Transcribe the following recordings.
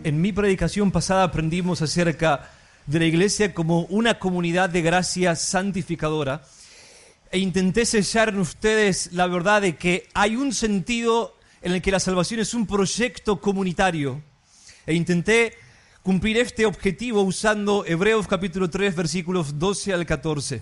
En mi predicación pasada aprendimos acerca de la iglesia como una comunidad de gracia santificadora e intenté sellar en ustedes la verdad de que hay un sentido en el que la salvación es un proyecto comunitario e intenté cumplir este objetivo usando Hebreos capítulo 3 versículos 12 al 14.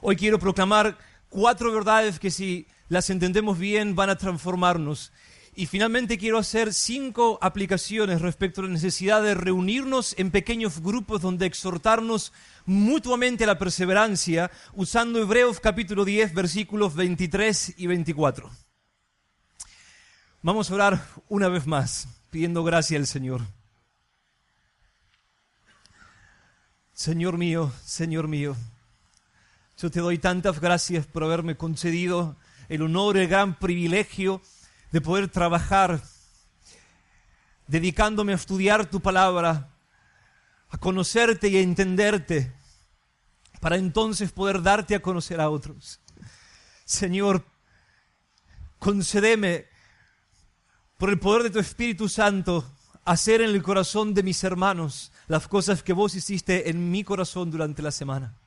Hoy quiero proclamar 4 verdades que si las entendemos bien van a transformarnos. Y finalmente quiero hacer 5 aplicaciones respecto a la necesidad de reunirnos en pequeños grupos donde exhortarnos mutuamente a la perseverancia, usando Hebreos capítulo 10, versículos 23 y 24. Vamos a orar una vez más, pidiendo gracia al Señor. Señor mío, yo te doy tantas gracias por haberme concedido el honor y el gran privilegio de poder trabajar, dedicándome a estudiar tu palabra, a conocerte y a entenderte, para entonces poder darte a conocer a otros. Señor, concédeme, por el poder de tu Espíritu Santo, hacer en el corazón de mis hermanos las cosas que vos hiciste en mi corazón durante la semana.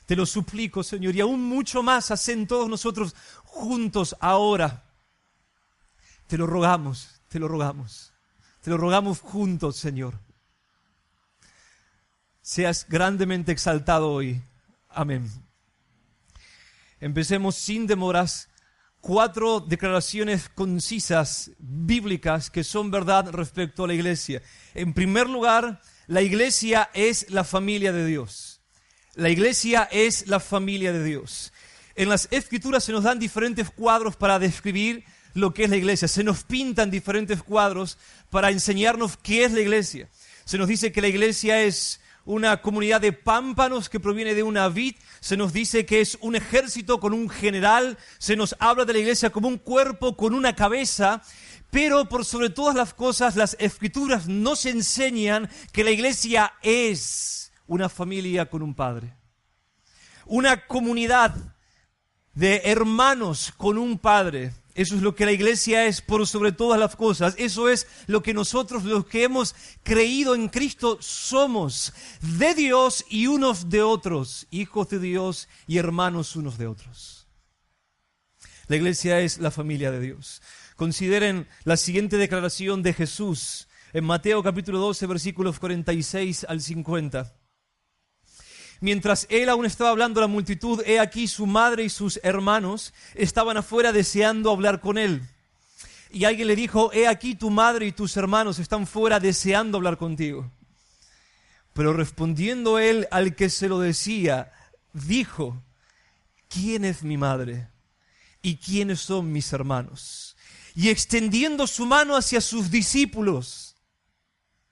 Te lo suplico, Señor, y aún mucho más hacen todos nosotros juntos ahora. Te lo rogamos juntos, Señor. Seas grandemente exaltado hoy. Amén. Empecemos sin demoras. 4 declaraciones concisas, bíblicas, que son verdad respecto a la iglesia. En primer lugar, la iglesia es la familia de Dios. La iglesia es la familia de Dios. En las Escrituras se nos dan diferentes cuadros para describir lo que es la iglesia. Se nos pintan diferentes cuadros para enseñarnos qué es la iglesia. Se nos dice que la iglesia es una comunidad de pámpanos que proviene de una vid. Se nos dice que es un ejército con un general. Se nos habla de la iglesia como un cuerpo con una cabeza. Pero por sobre todas las cosas, las Escrituras nos enseñan que la iglesia es una familia con un padre. Una comunidad de hermanos con un padre. Eso es lo que la iglesia es por sobre todas las cosas. Eso es lo que nosotros, los que hemos creído en Cristo, somos. De Dios y unos de otros. Hijos de Dios y hermanos unos de otros. La iglesia es la familia de Dios. Consideren la siguiente declaración de Jesús en Mateo capítulo 12, versículos 46 al 50. Mientras él aún estaba hablando a la multitud, he aquí su madre y sus hermanos estaban afuera deseando hablar con él. Y alguien le dijo, he aquí tu madre y tus hermanos están fuera deseando hablar contigo. Pero respondiendo él al que se lo decía, dijo, ¿quién es mi madre? ¿Y quiénes son mis hermanos? Y extendiendo su mano hacia sus discípulos,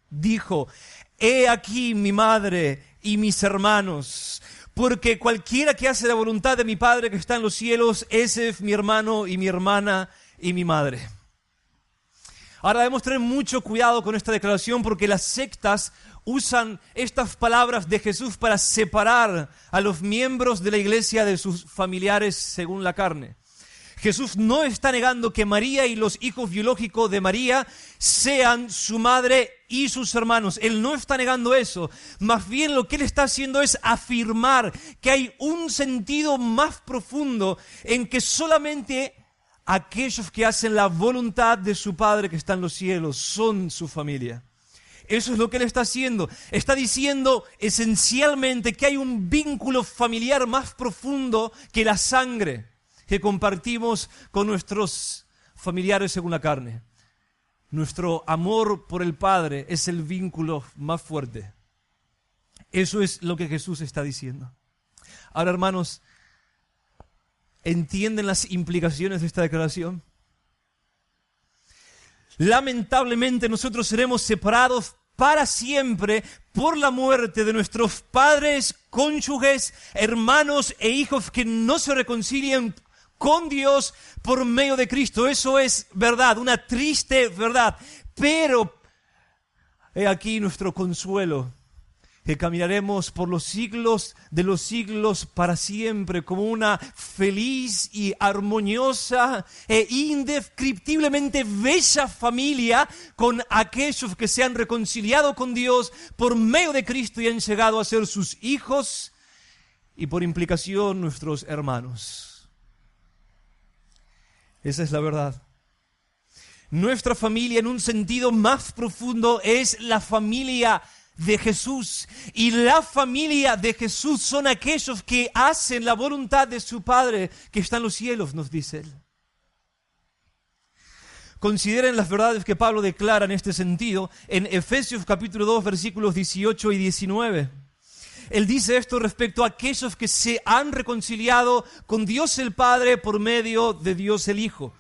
dijo, he aquí mi madre y mis hermanos, porque cualquiera que hace la voluntad de mi Padre que está en los cielos, ese es mi hermano y mi hermana y mi madre. Ahora debemos tener mucho cuidado con esta declaración porque las sectas usan estas palabras de Jesús para separar a los miembros de la iglesia de sus familiares según la carne. Jesús no está negando que María y los hijos biológicos de María sean su madre y sus hermanos. Él no está negando eso. Más bien lo que él está haciendo es afirmar que hay un sentido más profundo en que solamente aquellos que hacen la voluntad de su Padre que está en los cielos son su familia. Eso es lo que él está haciendo. Está diciendo esencialmente que hay un vínculo familiar más profundo que la sangre que compartimos con nuestros familiares según la carne. Nuestro amor por el Padre es el vínculo más fuerte. Eso es lo que Jesús está diciendo. Ahora, hermanos, ¿entienden las implicaciones de esta declaración? Lamentablemente nosotros seremos separados para siempre por la muerte de nuestros padres, cónyuges, hermanos e hijos que no se reconcilian con Dios por medio de Cristo. Eso es verdad, una triste verdad. Pero he aquí nuestro consuelo. que caminaremos por los siglos de los siglos para siempre como una feliz y armoniosa e indescriptiblemente bella familia con aquellos que se han reconciliado con Dios por medio de Cristo y han llegado a ser sus hijos y por implicación nuestros hermanos. Esa es la verdad. Nuestra familia, en un sentido más profundo, es la familia de Jesús. Y la familia de Jesús son aquellos que hacen la voluntad de su Padre que está en los cielos, nos dice Él. Consideren las verdades que Pablo declara en este sentido en Efesios capítulo 2, versículos 18 y 19. Él dice esto respecto a aquellos que se han reconciliado con Dios el Padre por medio de Dios el Hijo.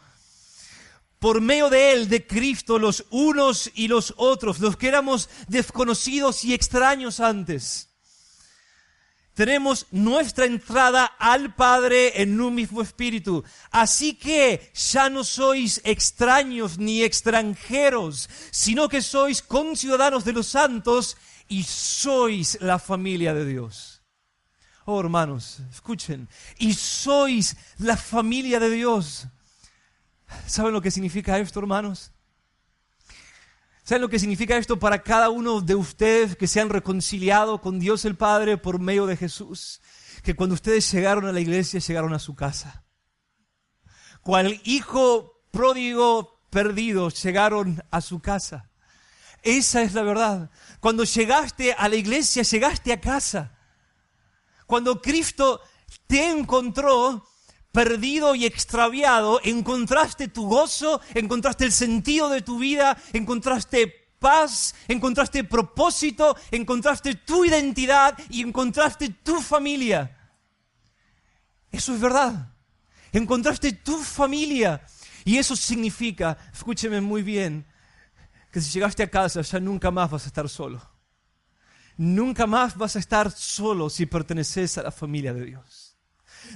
Por medio de Él, de Cristo, los unos y los otros, los que éramos desconocidos y extraños antes, tenemos nuestra entrada al Padre en un mismo espíritu. Así que ya no sois extraños ni extranjeros, sino que sois conciudadanos de los santos y sois la familia de Dios. Oh, hermanos, escuchen, y sois la familia de Dios. ¿Saben lo que significa esto, hermanos? ¿Saben lo que significa esto para cada uno de ustedes que se han reconciliado con Dios el Padre por medio de Jesús? Que cuando ustedes llegaron a la iglesia, llegaron a su casa. Cual hijo pródigo perdido, llegaron a su casa. Esa es la verdad. Cuando llegaste a la iglesia, llegaste a casa. Cuando Cristo te encontró perdido y extraviado, encontraste tu gozo, encontraste el sentido de tu vida, encontraste paz, encontraste propósito, encontraste tu identidad y encontraste tu familia. Eso es verdad. Encontraste tu familia. Y eso significa, escúcheme muy bien, que si llegaste a casa ya nunca más vas a estar solo. Nunca más vas a estar solo si perteneces a la familia de Dios.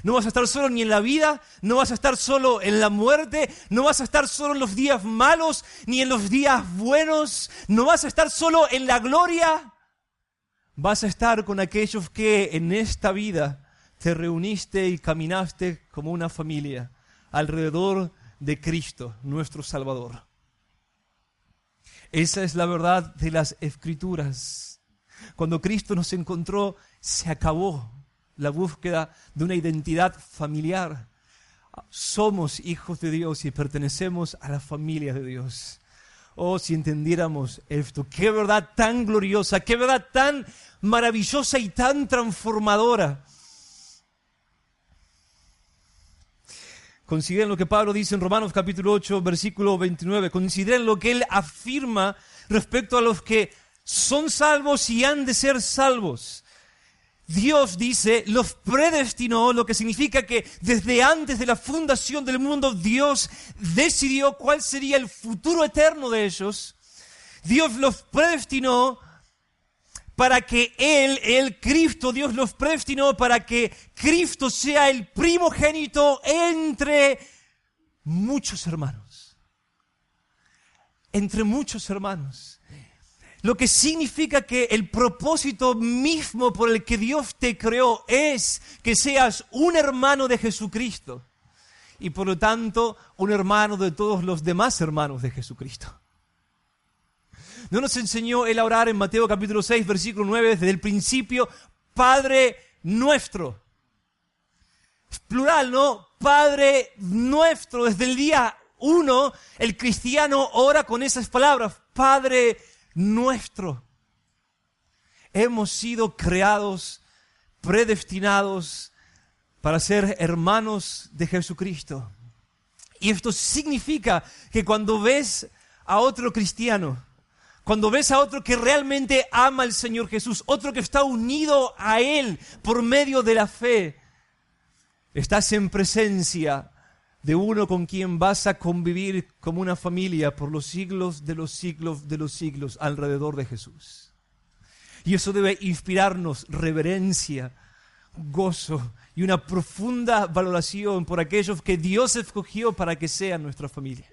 No vas a estar solo ni en la vida, no vas a estar solo en la muerte, no vas a estar solo en los días malos, ni en los días buenos, no vas a estar solo en la gloria. Vas a estar con aquellos que en esta vida te reuniste y caminaste como una familia alrededor de Cristo, nuestro Salvador. Esa es la verdad de las Escrituras. Cuando Cristo nos encontró, se acabó la búsqueda de una identidad familiar. Somos hijos de Dios y pertenecemos a la familia de Dios. Oh, si entendiéramos esto, qué verdad tan gloriosa, qué verdad tan maravillosa y tan transformadora. Consideren lo que Pablo dice en Romanos capítulo 8, versículo 29. Consideren lo que él afirma respecto a los que son salvos y han de ser salvos. Dios dice, los predestinó, lo que significa que desde antes de la fundación del mundo, Dios decidió cuál sería el futuro eterno de ellos. Dios los predestinó para que Cristo, Dios los predestinó para que Cristo sea el primogénito entre muchos hermanos. Entre muchos hermanos. Lo que significa que el propósito mismo por el que Dios te creó es que seas un hermano de Jesucristo y por lo tanto un hermano de todos los demás hermanos de Jesucristo. ¿No nos enseñó Él a orar en Mateo capítulo 6, versículo 9, desde el principio, Padre nuestro? Es plural, ¿no? Padre nuestro. Desde el día 1, el cristiano ora con esas palabras, Padre nuestro. Hemos sido creados, predestinados para ser hermanos de Jesucristo. Y esto significa que cuando ves a otro cristiano, cuando ves a otro que realmente ama al Señor Jesús, otro que está unido a Él por medio de la fe, estás en presencia de uno con quien vas a convivir como una familia por los siglos de los siglos de los siglos alrededor de Jesús. Y eso debe inspirarnos reverencia, gozo y una profunda valoración por aquellos que Dios escogió para que sean nuestra familia.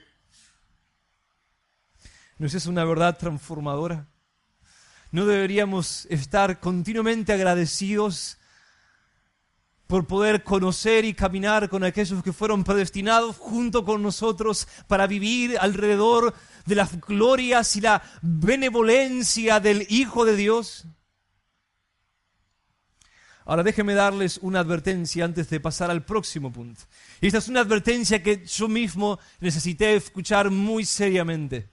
¿No es eso una verdad transformadora? ¿No deberíamos estar continuamente agradecidos por poder conocer y caminar con aquellos que fueron predestinados junto con nosotros para vivir alrededor de las glorias y la benevolencia del Hijo de Dios? Ahora déjenme darles una advertencia antes de pasar al próximo punto. Y esta es una advertencia que yo mismo necesité escuchar muy seriamente.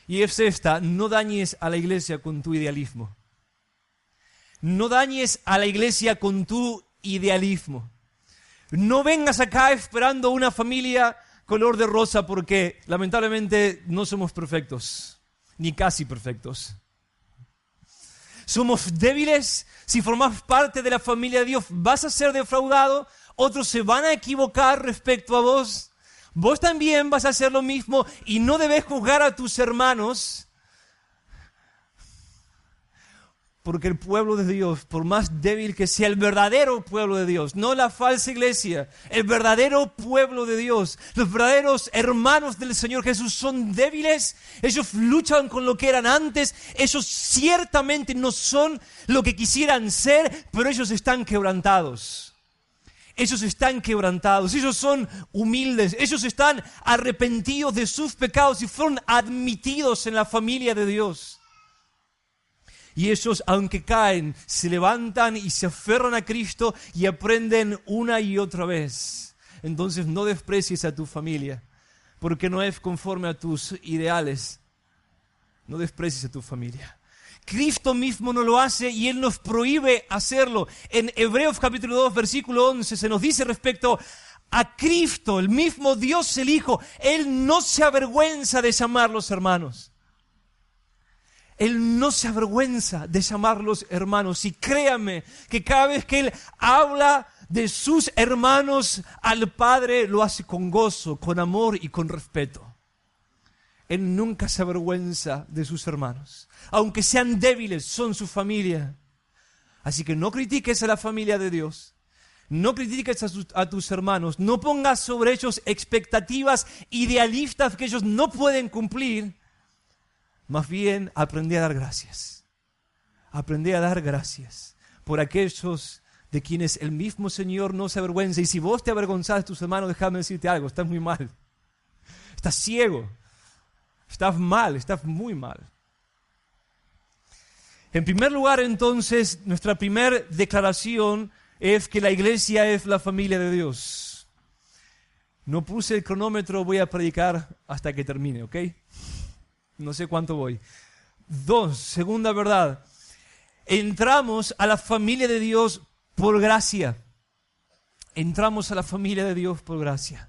Y es esta: no dañes a la iglesia con tu idealismo. No dañes a la iglesia con tu idealismo. No vengas acá esperando una familia color de rosa, porque lamentablemente no somos perfectos, ni casi perfectos. Somos débiles. Si formas parte de la familia de Dios, vas a ser defraudado. Otros se van a equivocar respecto a vos. Vos también vas a hacer lo mismo, y no debes juzgar a tus hermanos, porque el pueblo de Dios, por más débil que sea, el verdadero pueblo de Dios, no la falsa iglesia, el verdadero pueblo de Dios, los verdaderos hermanos del Señor Jesús son débiles. Ellos luchan con lo que eran antes. Ellos ciertamente no son lo que quisieran ser, pero ellos están quebrantados. Ellos están quebrantados, ellos son humildes, ellos están arrepentidos de sus pecados y fueron admitidos en la familia de Dios. Y ellos, aunque caen, se levantan y se aferran a Cristo y aprenden una y otra vez. Entonces no desprecies a tu familia, porque no es conforme a tus ideales. No desprecies a tu familia. Cristo mismo no lo hace y Él nos prohíbe hacerlo. En Hebreos capítulo 2, versículo 11, se nos dice respecto a Cristo, el mismo Dios el Hijo, Él no se avergüenza de llamarlos hermanos. Él no se avergüenza de llamarlos hermanos. Y créame que cada vez que Él habla de sus hermanos al Padre, lo hace con gozo, con amor y con respeto. Él nunca se avergüenza de sus hermanos. Aunque sean débiles, son su familia. Así que no critiques a la familia de Dios. No critiques a tus hermanos. No pongas sobre ellos expectativas idealistas que ellos no pueden cumplir. Más bien, aprende a dar gracias. Aprende a dar gracias por aquellos de quienes el mismo Señor no se avergüenza. Y si vos te avergonzás de tus hermanos, déjame decirte algo: estás muy mal. Estás ciego. Estás mal, estás muy mal. En primer lugar, entonces, nuestra primera declaración es que la iglesia es la familia de Dios. No puse el cronómetro, voy a predicar hasta que termine, ¿ok? No sé cuánto voy. 2, segunda verdad. Entramos a la familia de Dios por gracia. Entramos a la familia de Dios por gracia.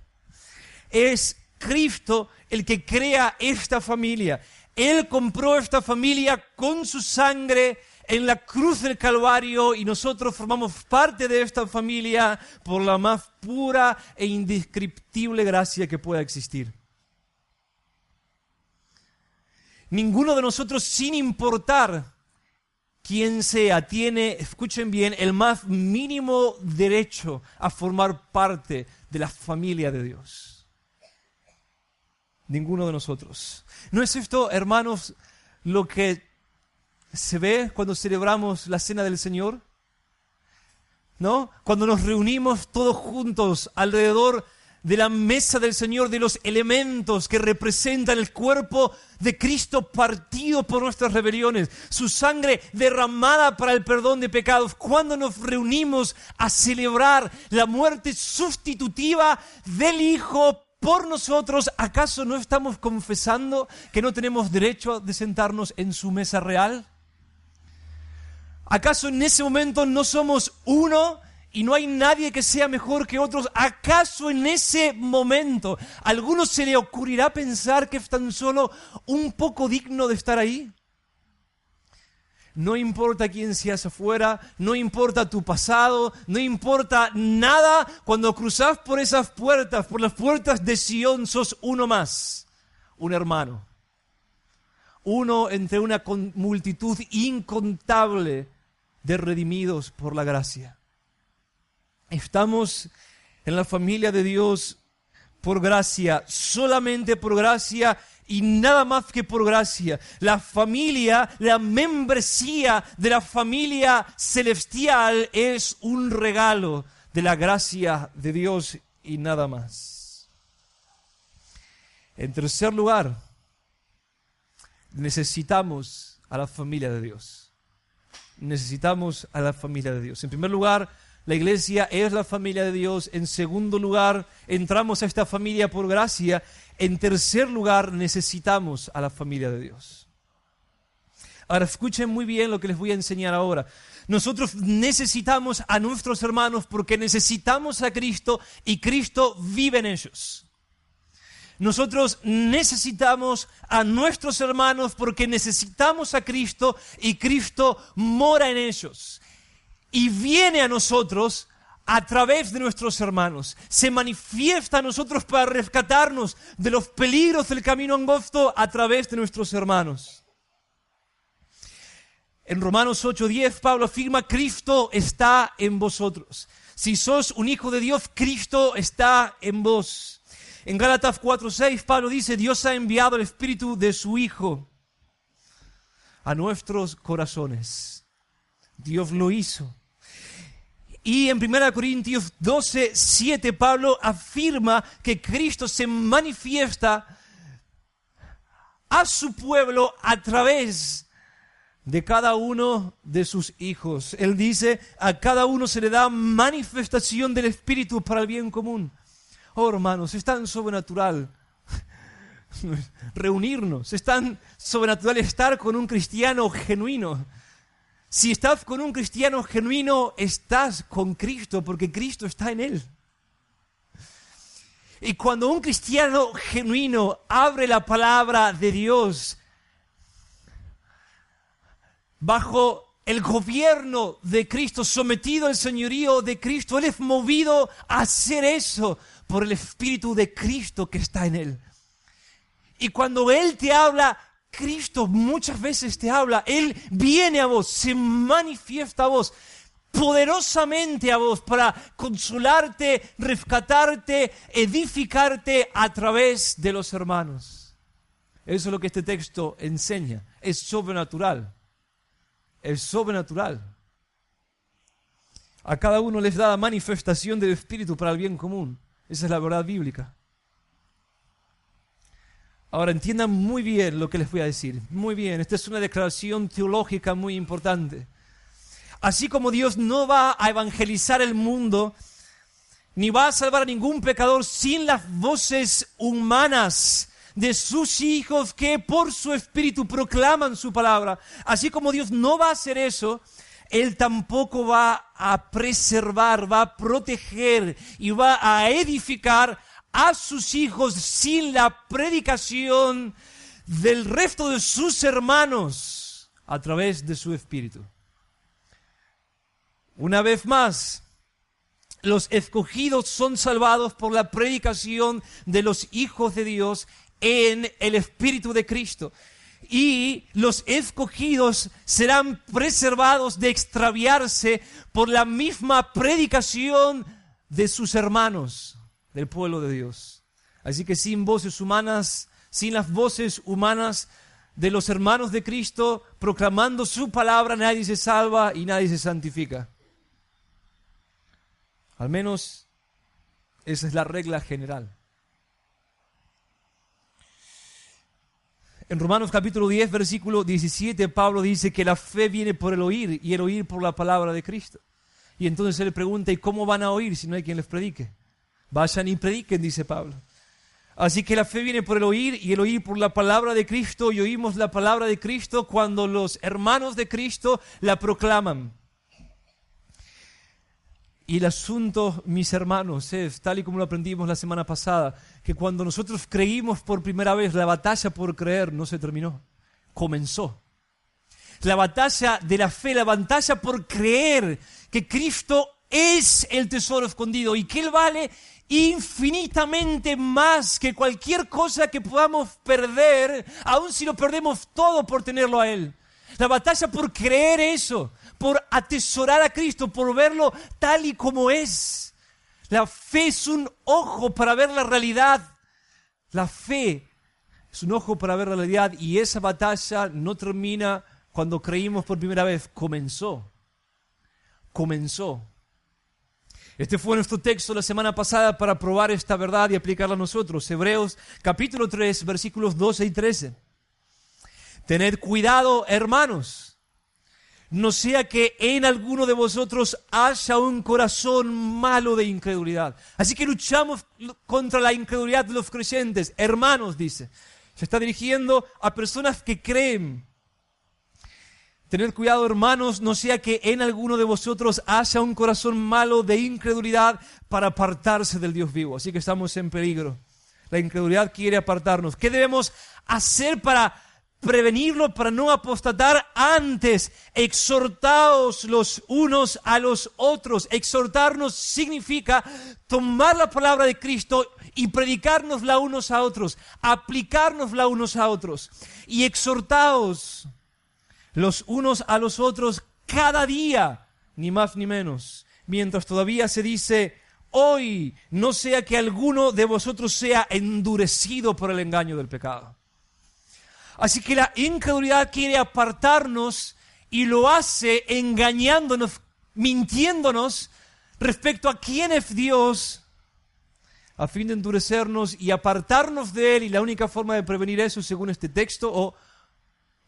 Es Cristo el que crea esta familia. Él compró esta familia con su sangre en la cruz del Calvario, y nosotros formamos parte de esta familia por la más pura e indescriptible gracia que pueda existir. Ninguno de nosotros, sin importar quién sea, tiene, escuchen bien, el más mínimo derecho a formar parte de la familia de Dios. Ninguno de nosotros. ¿No es esto, hermanos, lo que se ve cuando celebramos la Cena del Señor? ¿No? Cuando nos reunimos todos juntos alrededor de la mesa del Señor, de los elementos que representan el cuerpo de Cristo partido por nuestras rebeliones, su sangre derramada para el perdón de pecados. Cuando nos reunimos a celebrar la muerte sustitutiva del Hijo por nosotros, ¿acaso no estamos confesando que no tenemos derecho de sentarnos en su mesa real? ¿Acaso en ese momento no somos uno y no hay nadie que sea mejor que otros? ¿Acaso en ese momento a alguno se le ocurrirá pensar que es tan solo un poco digno de estar ahí? No importa quién seas afuera, no importa tu pasado, no importa nada. Cuando cruzás por esas puertas, por las puertas de Sion, sos uno más, un hermano. Uno entre una multitud incontable de redimidos por la gracia. Estamos en la familia de Dios por gracia, solamente por gracia y nada más que por gracia. La familia, la membresía de la familia celestial es un regalo de la gracia de Dios y nada más. En tercer lugar, necesitamos a la familia de Dios. Necesitamos a la familia de Dios. En primer lugar, la iglesia es la familia de Dios. En segundo lugar, entramos a esta familia por gracia. En tercer lugar, necesitamos a la familia de Dios. Ahora, escuchen muy bien lo que les voy a enseñar ahora. Nosotros necesitamos a nuestros hermanos porque necesitamos a Cristo y Cristo vive en ellos. Nosotros necesitamos a nuestros hermanos porque necesitamos a Cristo y Cristo mora en ellos. Y viene a nosotros a través de nuestros hermanos. Se manifiesta a nosotros para rescatarnos de los peligros del camino angosto a través de nuestros hermanos. En Romanos 8:10, Pablo afirma: Cristo está en vosotros. Si sos un hijo de Dios, Cristo está en vos. En Gálatas 4:6, Pablo dice: Dios ha enviado el Espíritu de su Hijo a nuestros corazones. Dios lo hizo. Y en 1 Corintios 12:7, Pablo afirma que Cristo se manifiesta a su pueblo a través de cada uno de sus hijos. Él dice: a cada uno se le da manifestación del Espíritu para el bien común. Oh, hermanos, es tan sobrenatural reunirnos, es tan sobrenatural estar con un cristiano genuino. Si estás con un cristiano genuino, estás con Cristo, porque Cristo está en él. Y cuando un cristiano genuino abre la palabra de Dios, bajo el gobierno de Cristo, sometido al señorío de Cristo, él es movido a hacer eso por el Espíritu de Cristo que está en él. Y cuando Él te habla, Cristo muchas veces te habla. Él viene a vos, se manifiesta a vos, poderosamente a vos, para consolarte, rescatarte, edificarte a través de los hermanos. Eso es lo que este texto enseña. Es sobrenatural. Es sobrenatural. A cada uno les da la manifestación del Espíritu para el bien común. Esa es la verdad bíblica. Ahora entiendan muy bien lo que les voy a decir. Muy bien, esta es una declaración teológica muy importante. Así como Dios no va a evangelizar el mundo, ni va a salvar a ningún pecador sin las voces humanas de sus hijos que por su Espíritu proclaman su palabra. Así como Dios no va a hacer eso, Él tampoco va a preservar, va a proteger y va a edificar a sus hijos sin la predicación del resto de sus hermanos a través de su Espíritu. Una vez más, los escogidos son salvados por la predicación de los hijos de Dios en el Espíritu de Cristo. Y los escogidos serán preservados de extraviarse por la misma predicación de sus hermanos del pueblo de Dios. Así que sin voces humanas, sin las voces humanas de los hermanos de Cristo proclamando su palabra, nadie se salva y nadie se santifica. Al menos esa es la regla general. En Romanos capítulo 10, versículo 17, Pablo dice que la fe viene por el oír y el oír por la palabra de Cristo. Y entonces él pregunta: ¿y cómo van a oír si no hay quien les predique? Vayan y prediquen, dice Pablo. Así que la fe viene por el oír y el oír por la palabra de Cristo, y oímos la palabra de Cristo cuando los hermanos de Cristo la proclaman. Y el asunto, mis hermanos, es, tal y como lo aprendimos la semana pasada, que cuando nosotros creímos por primera vez, la batalla por creer no se terminó, comenzó. La batalla de la fe, la batalla por creer que Cristo es el tesoro escondido y que Él vale infinitamente más que cualquier cosa que podamos perder, aun si lo perdemos todo por tenerlo a Él. La batalla por creer eso, por atesorar a Cristo, por verlo tal y como es. La fe es un ojo para ver la realidad. La fe es un ojo para ver la realidad, y esa batalla no termina cuando creímos por primera vez. Comenzó. Este fue nuestro texto la semana pasada para probar esta verdad y aplicarla a nosotros. Hebreos capítulo 3, versículos 12 y 13. Tened cuidado, hermanos, no sea que en alguno de vosotros haya un corazón malo de incredulidad. Así que luchamos contra la incredulidad de los creyentes. Hermanos, dice. Se está dirigiendo a personas que creen. Tened cuidado, hermanos, no sea que en alguno de vosotros haya un corazón malo de incredulidad para apartarse del Dios vivo. Así que estamos en peligro. La incredulidad quiere apartarnos. ¿Qué debemos hacer para prevenirlo, para no apostatar? Antes, exhortaos los unos a los otros. Exhortarnos significa tomar la palabra de Cristo y predicárnosla unos a otros, aplicárnosla unos a otros. Y exhortaos los unos a los otros cada día, ni más ni menos, mientras todavía se dice hoy, no sea que alguno de vosotros sea endurecido por el engaño del pecado. Así que la incredulidad quiere apartarnos y lo hace engañándonos, mintiéndonos respecto a quién es Dios, a fin de endurecernos y apartarnos de Él. Y la única forma de prevenir eso, según este texto,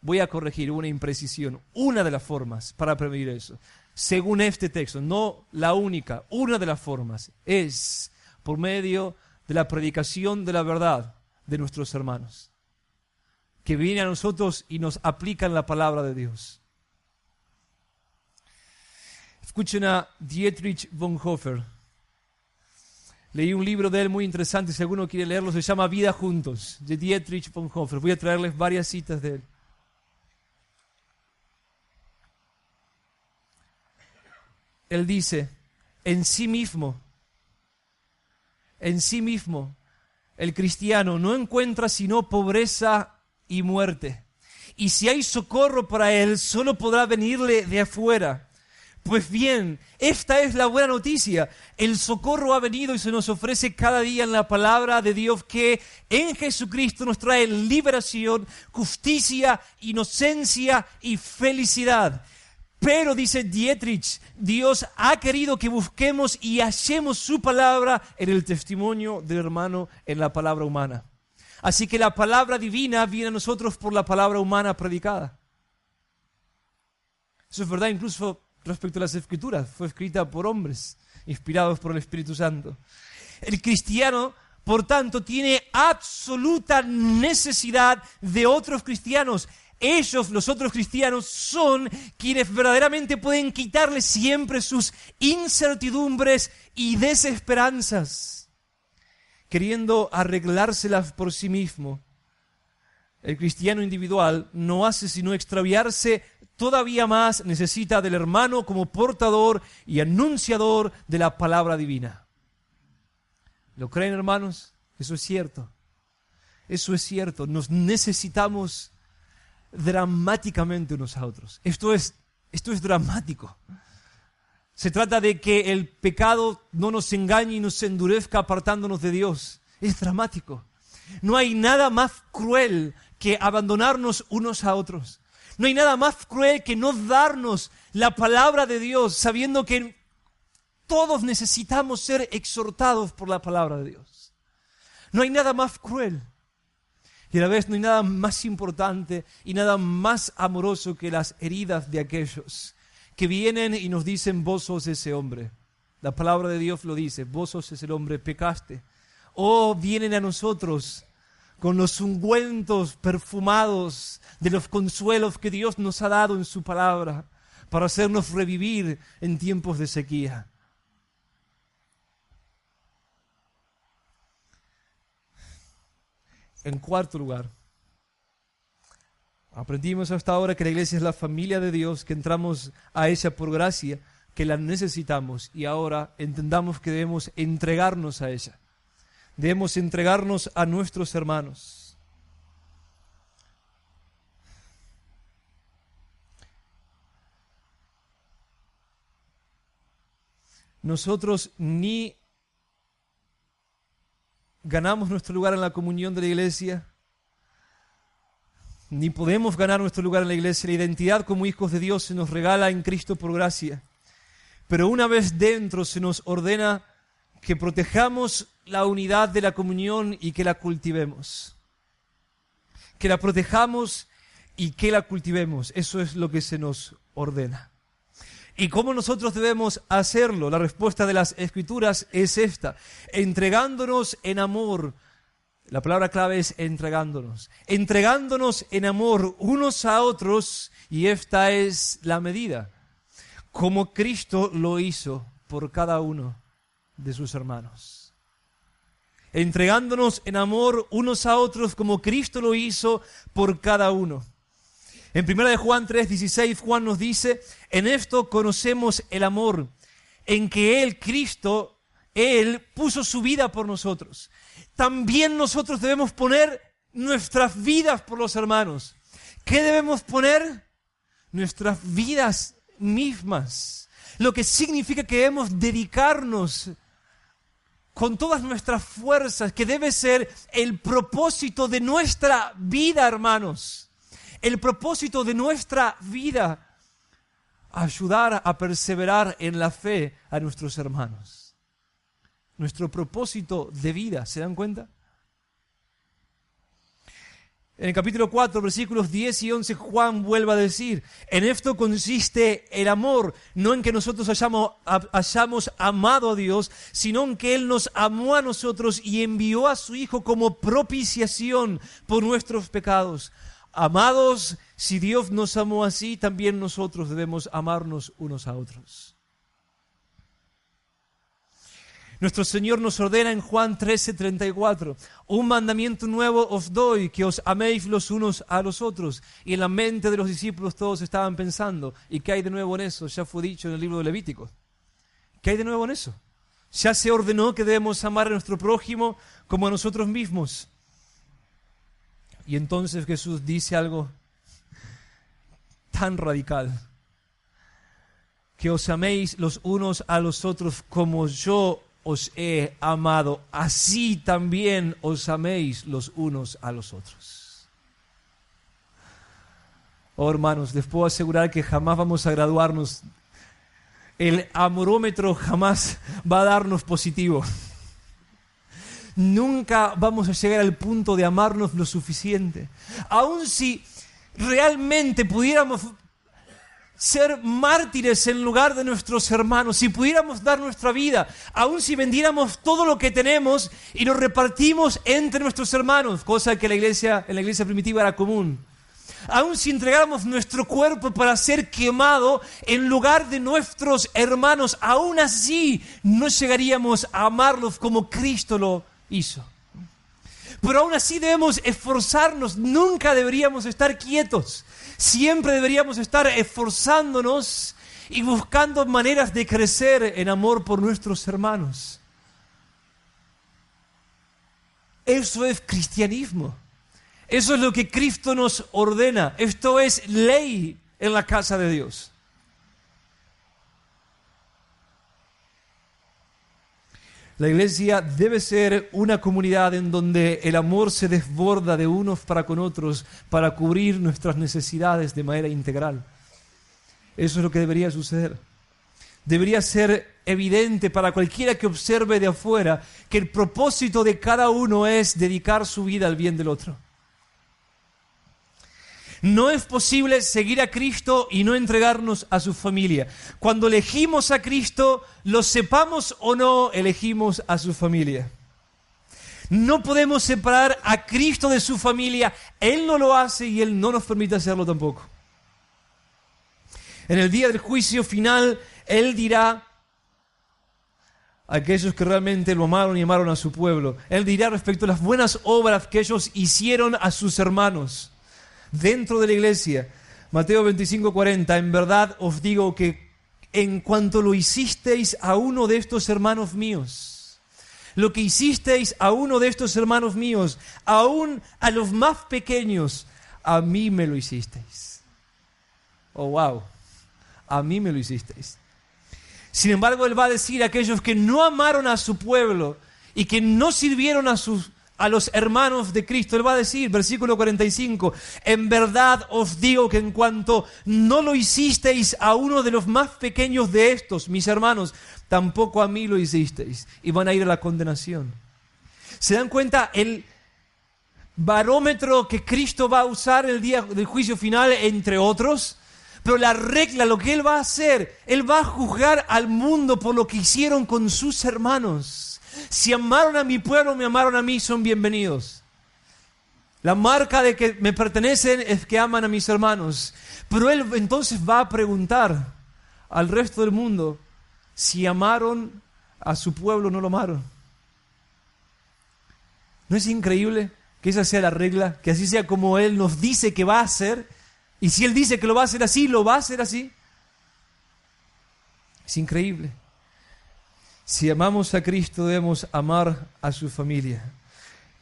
voy a corregir una imprecisión, una de las formas para prevenir eso, según este texto, no la única, una de las formas es por medio de la predicación de la verdad de nuestros hermanos, que vienen a nosotros y nos aplican la palabra de Dios. Escuchen a Dietrich Bonhoeffer. Leí un libro de él muy interesante, si alguno quiere leerlo, se llama Vida Juntos, de Dietrich Bonhoeffer. Voy a traerles varias citas de él. Él dice, en sí mismo, el cristiano no encuentra sino pobreza y muerte. Y si hay socorro para él, solo podrá venirle de afuera. Pues bien, esta es la buena noticia. El socorro ha venido y se nos ofrece cada día en la palabra de Dios, que en Jesucristo nos trae liberación, justicia, inocencia y felicidad. Pero, dice Dietrich, Dios ha querido que busquemos y hallemos su palabra en el testimonio del hermano, en la palabra humana. Así que la palabra divina viene a nosotros por la palabra humana predicada. Eso es verdad incluso respecto a las Escrituras. Fue escrita por hombres, inspirados por el Espíritu Santo. El cristiano, por tanto, tiene absoluta necesidad de otros cristianos. Ellos, los otros cristianos, son quienes verdaderamente pueden quitarle siempre sus incertidumbres y desesperanzas, queriendo arreglárselas por sí mismo. El cristiano individual no hace sino extraviarse todavía más, necesita del hermano como portador y anunciador de la palabra divina. ¿Lo creen, hermanos? Eso es cierto. Eso es cierto. Nos necesitamos dramáticamente unos a otros. Esto es dramático. Se trata de que el pecado no nos engañe y nos endurezca apartándonos de Dios. Es dramático. No hay nada más cruel que abandonarnos unos a otros. No hay nada más cruel que no darnos la palabra de Dios, sabiendo que todos necesitamos ser exhortados por la palabra de Dios. No hay nada más cruel. Y a la vez no hay nada más importante y nada más amoroso que las heridas de aquellos que vienen y nos dicen, vos sos ese hombre. La palabra de Dios lo dice, vos sos ese hombre, pecaste. O vienen a nosotros con los ungüentos perfumados de los consuelos que Dios nos ha dado en su palabra para hacernos revivir en tiempos de sequía. En cuarto lugar, aprendimos hasta ahora que la iglesia es la familia de Dios, que entramos a ella por gracia, que la necesitamos, y ahora entendamos que debemos entregarnos a ella. Debemos entregarnos a nuestros hermanos. Nosotros ni ganamos nuestro lugar en la comunión de la iglesia, ni podemos ganar nuestro lugar en la iglesia. La identidad como hijos de Dios se nos regala en Cristo por gracia. Pero una vez dentro se nos ordena que protejamos la unidad de la comunión y que la cultivemos. Que la protejamos y que la cultivemos. Eso es lo que se nos ordena. ¿Y cómo nosotros debemos hacerlo? La respuesta de las Escrituras es esta: entregándonos en amor. La palabra clave es entregándonos. Entregándonos en amor unos a otros, y esta es la medida. Como Cristo lo hizo por cada uno de sus hermanos. Entregándonos en amor unos a otros como Cristo lo hizo por cada uno. En 1 Juan 3:16, Juan nos dice: en esto conocemos el amor, en que Él, Cristo, Él puso su vida por nosotros. También nosotros debemos poner nuestras vidas por los hermanos. ¿Qué debemos poner? Nuestras vidas mismas. Lo que significa que debemos dedicarnos con todas nuestras fuerzas, que debe ser el propósito de nuestra vida, hermanos. El propósito de nuestra vida, ayudar a perseverar en la fe a nuestros hermanos. Nuestro propósito de vida, ¿se dan cuenta? En el capítulo 4, versículos 10 y 11, Juan vuelve a decir: en esto consiste el amor, no en que nosotros hayamos amado a Dios, sino en que Él nos amó a nosotros y envió a su Hijo como propiciación por nuestros pecados. Amados, si Dios nos amó así, también nosotros debemos amarnos unos a otros. Nuestro Señor nos ordena en Juan 13:34, un mandamiento nuevo os doy, que os améis los unos a los otros. Y en la mente de los discípulos todos estaban pensando: ¿y qué hay de nuevo en eso? Ya fue dicho en el libro de Levítico. ¿Qué hay de nuevo en eso? Ya se ordenó que debemos amar a nuestro prójimo como a nosotros mismos. Y entonces Jesús dice algo tan radical: que os améis los unos a los otros como yo os he amado, así también os améis los unos a los otros. Oh, hermanos, les puedo asegurar que jamás vamos a graduarnos. El amorómetro jamás va a darnos positivo. Nunca vamos a llegar al punto de amarnos lo suficiente. Aun si realmente pudiéramos ser mártires en lugar de nuestros hermanos, si pudiéramos dar nuestra vida, aun si vendiéramos todo lo que tenemos y lo repartimos entre nuestros hermanos, cosa que en la iglesia primitiva era común, aun si entregáramos nuestro cuerpo para ser quemado en lugar de nuestros hermanos, aún así no llegaríamos a amarlos como Cristo lo hizo. Pero aún así debemos esforzarnos, nunca deberíamos estar quietos. Siempre deberíamos estar esforzándonos y buscando maneras de crecer en amor por nuestros hermanos. Eso es cristianismo. Eso es lo que Cristo nos ordena. Esto es ley en la casa de Dios. La iglesia debe ser una comunidad en donde el amor se desborda de unos para con otros para cubrir nuestras necesidades de manera integral. Eso es lo que debería suceder. Debería ser evidente para cualquiera que observe de afuera que el propósito de cada uno es dedicar su vida al bien del otro. No es posible seguir a Cristo y no entregarnos a su familia. Cuando elegimos a Cristo, lo sepamos o no, elegimos a su familia. No podemos separar a Cristo de su familia. Él no lo hace y Él no nos permite hacerlo tampoco. En el día del juicio final, Él dirá a aquellos que realmente lo amaron y amaron a su pueblo. Él dirá respecto a las buenas obras que ellos hicieron a sus hermanos dentro de la iglesia. Mateo 25:40, en verdad os digo que en cuanto lo hicisteis a uno de estos hermanos míos, lo que hicisteis a uno de estos hermanos míos, aún a los más pequeños, a mí me lo hicisteis. Oh, wow, a mí me lo hicisteis. Sin embargo, Él va a decir a aquellos que no amaron a su pueblo y que no sirvieron a los hermanos de Cristo. Él va a decir, versículo 45, en verdad os digo que en cuanto no lo hicisteis a uno de los más pequeños de estos, mis hermanos, tampoco a mí lo hicisteis. Y van a ir a la condenación. ¿Se dan cuenta el barómetro que Cristo va a usar el día del juicio final, entre otros? Pero la regla, lo que Él va a hacer, Él va a juzgar al mundo por lo que hicieron con sus hermanos. Si amaron a mi pueblo, me amaron a mí, son bienvenidos. La marca de que me pertenecen es que aman a mis hermanos. Pero Él entonces va a preguntar al resto del mundo si amaron a su pueblo o no lo amaron. ¿No es increíble que esa sea la regla? Que así sea como Él nos dice que va a hacer. Y si Él dice que lo va a hacer así, lo va a hacer así. Es increíble. Si amamos a Cristo, debemos amar a su familia.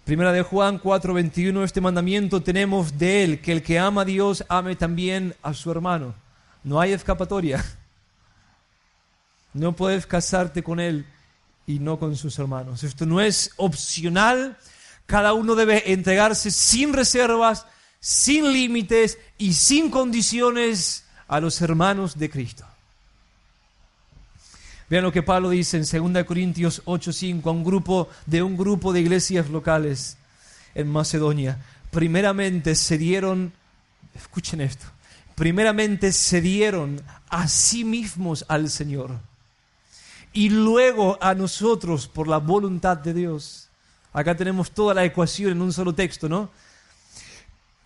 Primera de Juan 4:21, este mandamiento tenemos de Él, que el que ama a Dios, ame también a su hermano. No hay escapatoria. No puedes casarte con Él y no con sus hermanos. Esto no es opcional. Cada uno debe entregarse sin reservas, sin límites y sin condiciones a los hermanos de Cristo. Vean lo que Pablo dice en 2 Corintios 8:5 a un grupo de iglesias locales en Macedonia. Primeramente se dieron, escuchen esto, primeramente se dieron a sí mismos al Señor y luego a nosotros por la voluntad de Dios. Acá tenemos toda la ecuación en un solo texto, ¿no?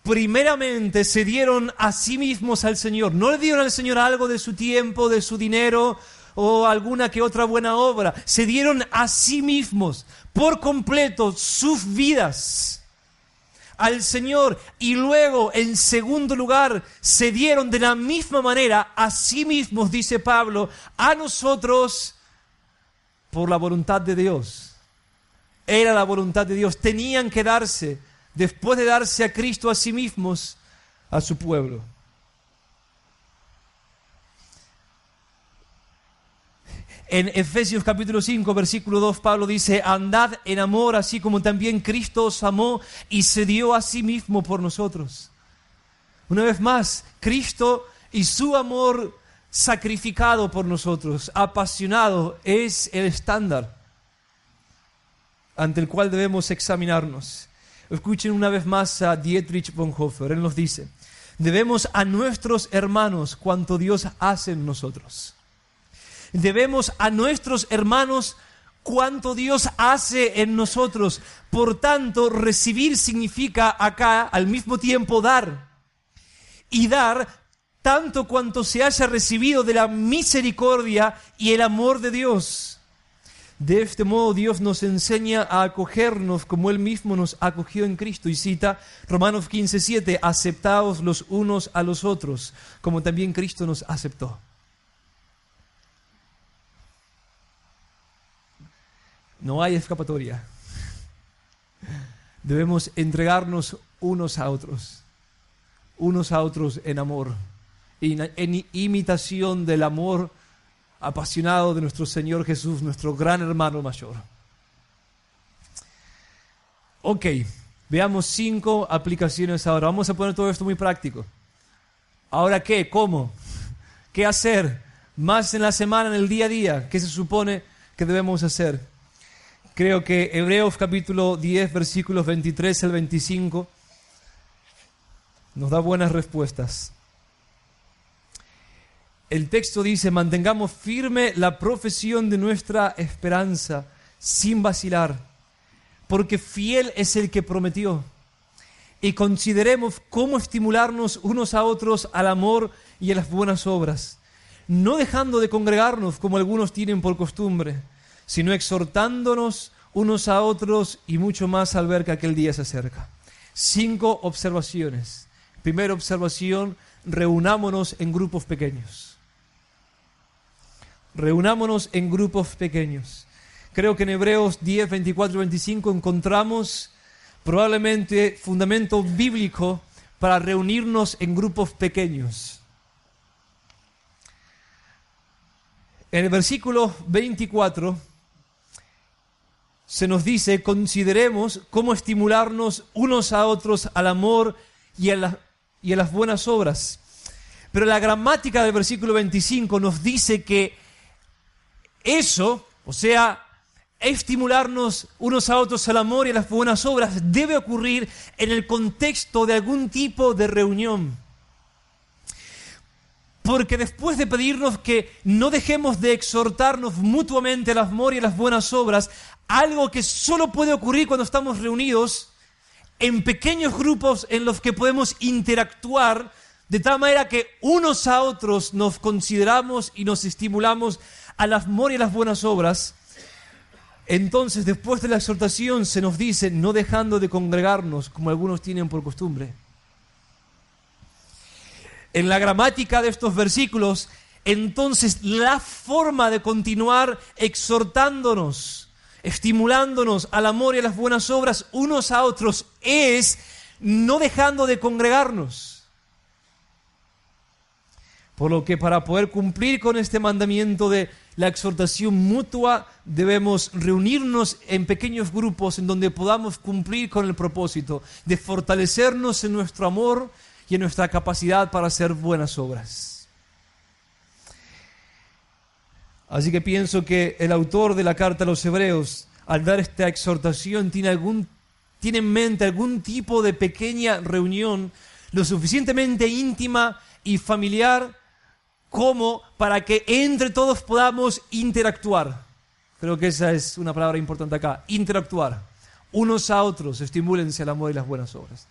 Primeramente se dieron a sí mismos al Señor. No le dieron al Señor algo de su tiempo, de su dinero o alguna que otra buena obra. Se dieron a sí mismos por completo sus vidas al Señor. Y luego, en segundo lugar, se dieron de la misma manera a sí mismos, dice Pablo, a nosotros por la voluntad de Dios. Era la voluntad de Dios. Tenían que darse, después de darse a Cristo a sí mismos, a su pueblo. En Efesios capítulo 5, versículo 2, Pablo dice, andad en amor, así como también Cristo os amó y se dio a sí mismo por nosotros. Una vez más, Cristo y su amor sacrificado por nosotros, apasionado, es el estándar ante el cual debemos examinarnos. Escuchen una vez más a Dietrich Bonhoeffer. Él nos dice, debemos a nuestros hermanos cuanto Dios hace en nosotros. Debemos a nuestros hermanos cuanto Dios hace en nosotros. Por tanto, recibir significa acá al mismo tiempo dar. Y dar tanto cuanto se haya recibido de la misericordia y el amor de Dios. De este modo Dios nos enseña a acogernos como Él mismo nos acogió en Cristo. Y cita Romanos 15:7, aceptaos los unos a los otros, como también Cristo nos aceptó. No hay escapatoria. Debemos entregarnos unos a otros en amor, en imitación del amor apasionado de nuestro Señor Jesús, nuestro gran hermano mayor. Ok, veamos 5 aplicaciones ahora. Vamos a poner todo esto muy práctico. ¿Ahora qué? ¿Cómo? ¿Qué hacer? Más en la semana, en el día a día. ¿Qué se supone que debemos hacer? Creo que Hebreos capítulo 10, versículos 23 al 25, nos da buenas respuestas. El texto dice, mantengamos firme la profesión de nuestra esperanza, sin vacilar, porque fiel es el que prometió. Y consideremos cómo estimularnos unos a otros al amor y a las buenas obras, no dejando de congregarnos como algunos tienen por costumbre, sino exhortándonos unos a otros y mucho más al ver que aquel día se acerca. 5 observaciones. Primera observación, reunámonos en grupos pequeños. Reunámonos en grupos pequeños. Creo que en Hebreos 10, 24 y 25 encontramos probablemente fundamento bíblico para reunirnos en grupos pequeños. En el versículo 24 se nos dice, consideremos cómo estimularnos unos a otros al amor y a las buenas obras. Pero la gramática del versículo 25 nos dice que eso, o sea, estimularnos unos a otros al amor y a las buenas obras, debe ocurrir en el contexto de algún tipo de reunión. Porque después de pedirnos que no dejemos de exhortarnos mutuamente al amor y a las buenas obras, algo que solo puede ocurrir cuando estamos reunidos en pequeños grupos en los que podemos interactuar de tal manera que unos a otros nos consideramos y nos estimulamos al amor y a las buenas obras. Entonces, después de la exhortación se nos dice, no dejando de congregarnos como algunos tienen por costumbre. En la gramática de estos versículos, entonces la forma de continuar exhortándonos, estimulándonos al amor y a las buenas obras unos a otros es no dejando de congregarnos. Por lo que para poder cumplir con este mandamiento de la exhortación mutua, debemos reunirnos en pequeños grupos en donde podamos cumplir con el propósito de fortalecernos en nuestro amor y en nuestra capacidad para hacer buenas obras. Así que pienso que el autor de la carta a los Hebreos, al dar esta exhortación, tiene en mente algún tipo de pequeña reunión lo suficientemente íntima y familiar como para que entre todos podamos interactuar. Creo que esa es una palabra importante acá, interactuar. Unos a otros, estimúlense al amor y las buenas obras.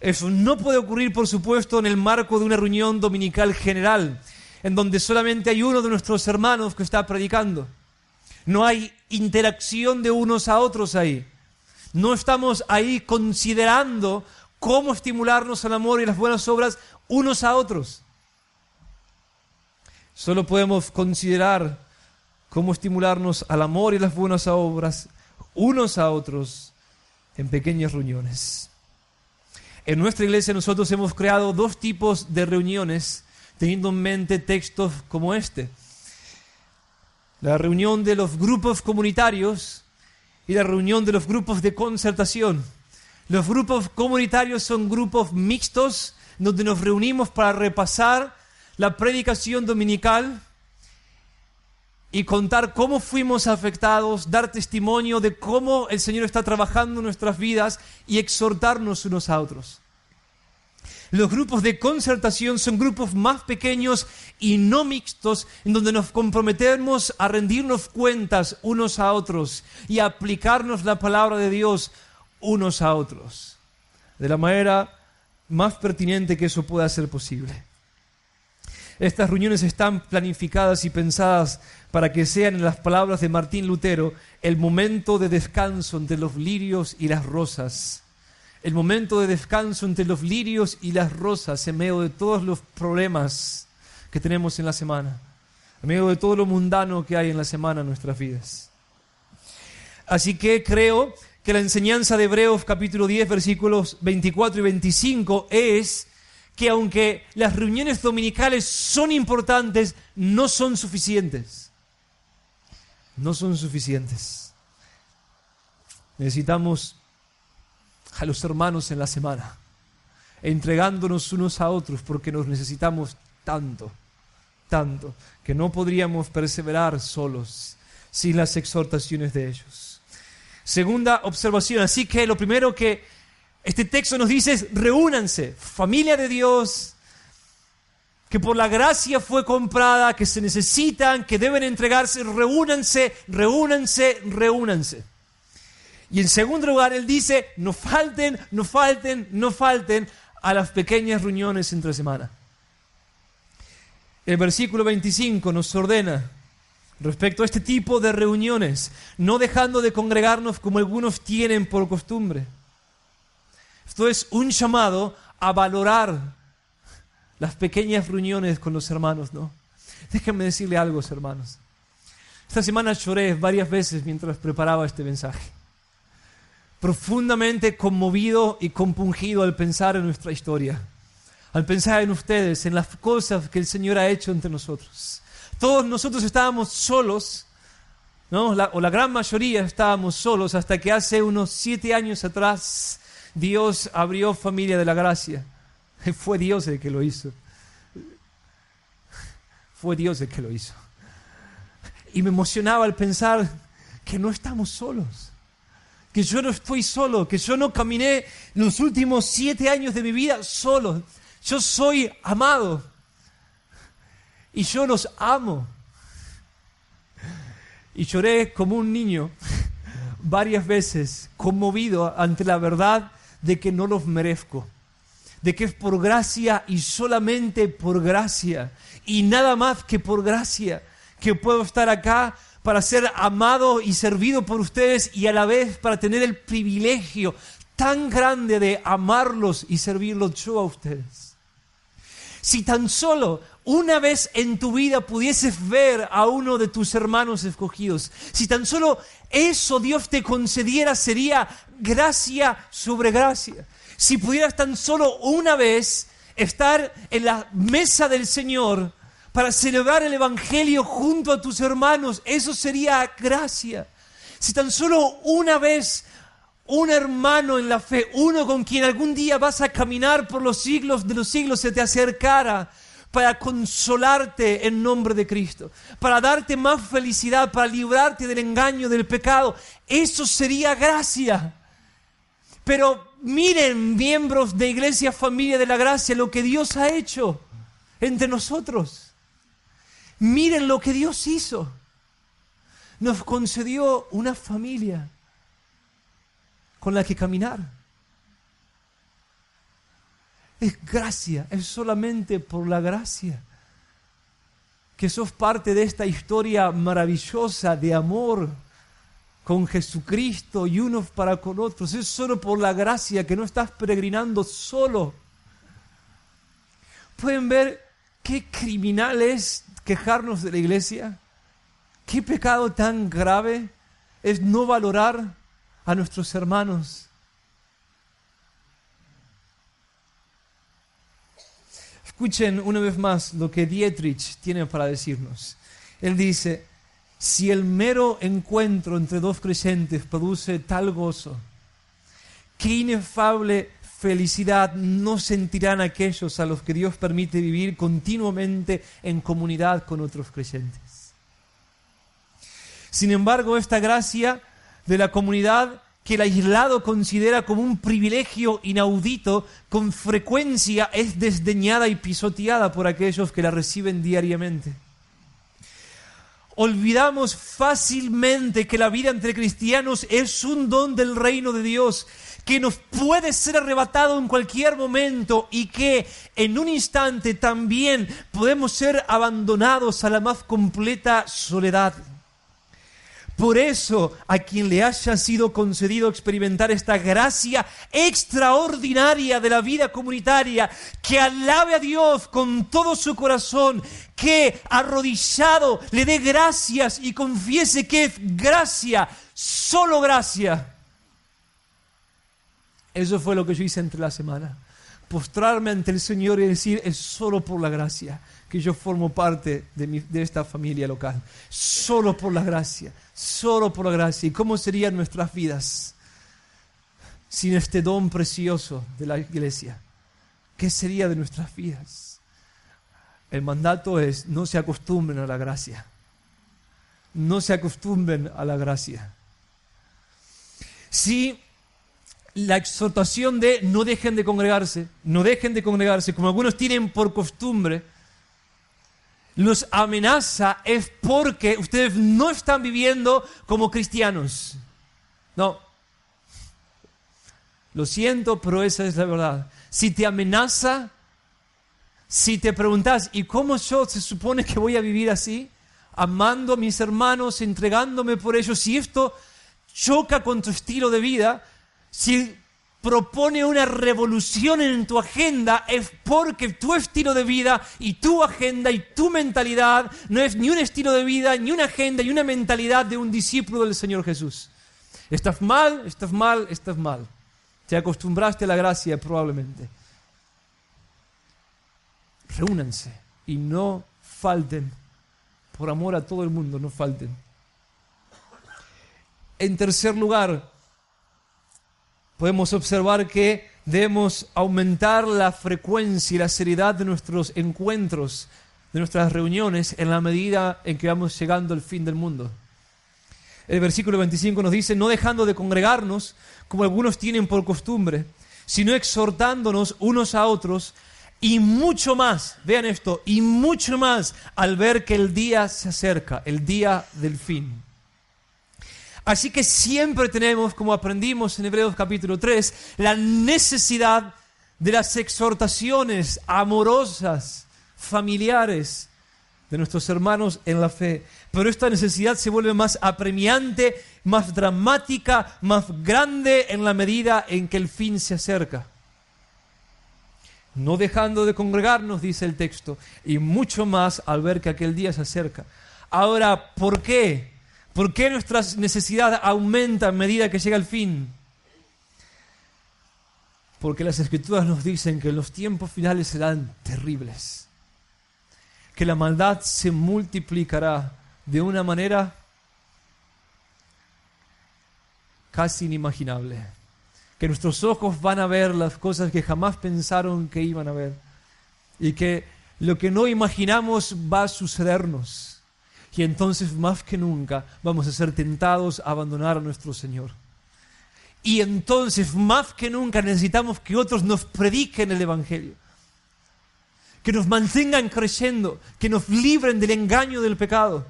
Eso no puede ocurrir, por supuesto, en el marco de una reunión dominical general, en donde solamente hay uno de nuestros hermanos que está predicando. No hay interacción de unos a otros ahí. No estamos ahí considerando cómo estimularnos al amor y las buenas obras unos a otros. Solo podemos considerar cómo estimularnos al amor y las buenas obras unos a otros en pequeñas reuniones. En nuestra iglesia nosotros hemos creado dos tipos de reuniones teniendo en mente textos como este. La reunión de los grupos comunitarios y la reunión de los grupos de concertación. Los grupos comunitarios son grupos mixtos donde nos reunimos para repasar la predicación dominical y contar cómo fuimos afectados, dar testimonio de cómo el Señor está trabajando en nuestras vidas y exhortarnos unos a otros. Los grupos de concertación son grupos más pequeños y no mixtos, en donde nos comprometemos a rendirnos cuentas unos a otros y a aplicarnos la palabra de Dios unos a otros, de la manera más pertinente que eso pueda ser posible. Estas reuniones están planificadas y pensadas para que sean, en las palabras de Martín Lutero, el momento de descanso entre los lirios y las rosas. El momento de descanso entre los lirios y las rosas en medio de todos los problemas que tenemos en la semana, en medio de todo lo mundano que hay en la semana en nuestras vidas. Así que creo que la enseñanza de Hebreos capítulo 10, versículos 24 y 25 es que aunque las reuniones dominicales son importantes, no son suficientes. No son suficientes. Necesitamos a los hermanos en la semana, entregándonos unos a otros porque nos necesitamos tanto, que no podríamos perseverar solos sin las exhortaciones de ellos. Segunda observación, así que lo primero que este texto nos dice es: reúnanse, familia de Dios, que por la gracia fue comprada, que se necesitan, que deben entregarse, reúnanse. Y en segundo lugar, él dice, no falten a las pequeñas reuniones entre semana. El versículo 25 nos ordena respecto a este tipo de reuniones, no dejando de congregarnos como algunos tienen por costumbre. Esto es un llamado a valorar las pequeñas reuniones con los hermanos, ¿no? Déjenme decirle algo, hermanos. Esta semana lloré varias veces mientras preparaba este mensaje. Profundamente conmovido y compungido al pensar en nuestra historia, al pensar en ustedes, en las cosas que el Señor ha hecho entre nosotros. Todos nosotros estábamos solos ¿no? O la gran mayoría estábamos solos hasta que hace unos 7 años atrás Dios abrió Familia de la Gracia. Fue Dios el que lo hizo. Fue Dios el que lo hizo. Y me emocionaba al pensar que no estamos solos, que yo no estoy solo, que yo no caminé los últimos 7 años de mi vida solo. Yo soy amado y yo los amo. Y lloré como un niño varias veces, conmovido ante la verdad de que no los merezco, de que es por gracia y solamente por gracia, y nada más que por gracia, que puedo estar acá para ser amado y servido por ustedes y a la vez para tener el privilegio tan grande de amarlos y servirlos yo a ustedes. Si tan solo una vez en tu vida pudieses ver a uno de tus hermanos escogidos, si tan solo eso Dios te concediera, sería gracia sobre gracia. Si pudieras tan solo una vez estar en la mesa del Señor para celebrar el Evangelio junto a tus hermanos, eso sería gracia. Si tan solo una vez un hermano en la fe, uno con quien algún día vas a caminar por los siglos de los siglos, se te acercara para consolarte en nombre de Cristo, para darte más felicidad, para librarte del engaño, del pecado, eso sería gracia. Pero miren, miembros de Iglesia Familia de la Gracia, lo que Dios ha hecho entre nosotros. Miren lo que Dios hizo. Nos concedió una familia con la que caminar. Es gracia, es solamente por la gracia que sos parte de esta historia maravillosa de amor con Jesucristo y unos para con otros. Es solo por la gracia que no estás peregrinando solo. ¿Pueden ver qué criminal es quejarnos de la iglesia? ¿Qué pecado tan grave es no valorar a nuestros hermanos? Escuchen una vez más lo que Dietrich tiene para decirnos. Él dice: si el mero encuentro entre dos creyentes produce tal gozo, qué inefable felicidad no sentirán aquellos a los que Dios permite vivir continuamente en comunidad con otros creyentes. Sin embargo, esta gracia de la comunidad que el aislado considera como un privilegio inaudito, con frecuencia es desdeñada y pisoteada por aquellos que la reciben diariamente. Olvidamos fácilmente que la vida entre cristianos es un don del reino de Dios, que nos puede ser arrebatado en cualquier momento y que en un instante también podemos ser abandonados a la más completa soledad. Por eso, a quien le haya sido concedido experimentar esta gracia extraordinaria de la vida comunitaria, que alabe a Dios con todo su corazón, que arrodillado le dé gracias y confiese que es gracia, solo gracia. Eso fue lo que yo hice entre la semana. Postrarme ante el Señor y decir: es solo por la gracia que yo formo parte de esta familia local. Solo por la gracia. Solo por la gracia. ¿Y cómo serían nuestras vidas sin este don precioso de la iglesia? ¿Qué sería de nuestras vidas? El mandato es: no se acostumbren a la gracia. No se acostumbren a la gracia. Si la exhortación de no dejen de congregarse, como algunos tienen por costumbre, los amenaza, es porque ustedes no están viviendo como cristianos. No. Lo siento, pero esa es la verdad. Si te amenaza, si te preguntas: ¿y cómo yo se supone que voy a vivir así? Amando a mis hermanos, entregándome por ellos. Si esto choca con tu estilo de vida, si propone una revolución en tu agenda, es porque tu estilo de vida y tu agenda y tu mentalidad no es ni un estilo de vida, ni una agenda, ni una mentalidad de un discípulo del Señor Jesús. Estás mal, estás mal, estás mal. Te acostumbraste a la gracia probablemente. Reúnanse y no falten. Por amor a todo el mundo, no falten. En tercer lugar, podemos observar que debemos aumentar la frecuencia y la seriedad de nuestros encuentros, de nuestras reuniones, en la medida en que vamos llegando al fin del mundo. El versículo 25 nos dice: no dejando de congregarnos, como algunos tienen por costumbre, sino exhortándonos unos a otros, y mucho más, vean esto, y mucho más al ver que el día se acerca, el día del fin. Así que siempre tenemos, como aprendimos en Hebreos capítulo 3, la necesidad de las exhortaciones amorosas, familiares, de nuestros hermanos en la fe. Pero esta necesidad se vuelve más apremiante, más dramática, más grande en la medida en que el fin se acerca. No dejando de congregarnos, dice el texto, y mucho más al ver que aquel día se acerca. Ahora, ¿por qué? ¿Por qué nuestra necesidad aumenta a medida que llega el fin? Porque las Escrituras nos dicen que los tiempos finales serán terribles. Que la maldad se multiplicará de una manera casi inimaginable. Que nuestros ojos van a ver las cosas que jamás pensaron que iban a ver. Y que lo que no imaginamos va a sucedernos. Y entonces más que nunca vamos a ser tentados a abandonar a nuestro Señor. Y entonces más que nunca necesitamos que otros nos prediquen el Evangelio. Que nos mantengan creyendo, que nos libren del engaño del pecado.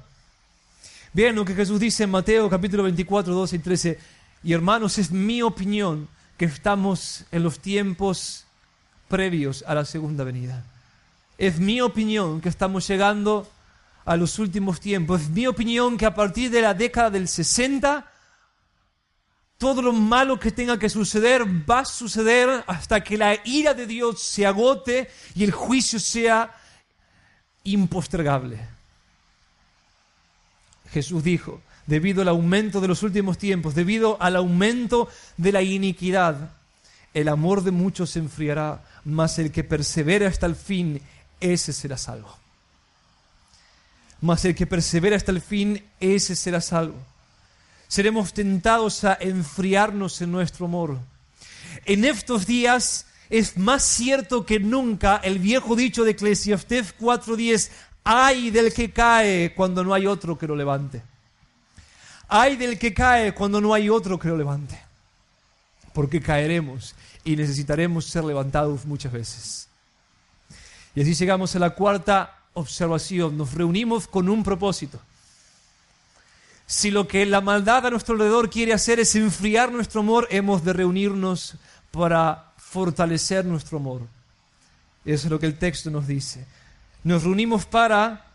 Vean lo que Jesús dice en Mateo capítulo 24, 12 y 13. Y hermanos, es mi opinión que estamos en los tiempos previos a la segunda venida. Es mi opinión que estamos llegando a los últimos tiempos. Es mi opinión que a partir de la década del 60, todo lo malo que tenga que suceder va a suceder hasta que la ira de Dios se agote y el juicio sea impostergable. Jesús dijo: debido al aumento de los últimos tiempos, debido al aumento de la iniquidad, el amor de muchos se enfriará, mas el que persevera hasta el fin, ese será salvo. Mas el que persevera hasta el fin, ese será salvo. Seremos tentados a enfriarnos en nuestro amor. En estos días es más cierto que nunca el viejo dicho de Eclesiastés 4:10: ay del que cae cuando no hay otro que lo levante. Ay del que cae cuando no hay otro que lo levante. Porque caeremos y necesitaremos ser levantados muchas veces. Y así llegamos a la cuarta observación. Nos reunimos con un propósito. Si lo que la maldad a nuestro alrededor quiere hacer es enfriar nuestro amor, hemos de reunirnos para fortalecer nuestro amor. Eso es lo que el texto nos dice. Nos reunimos para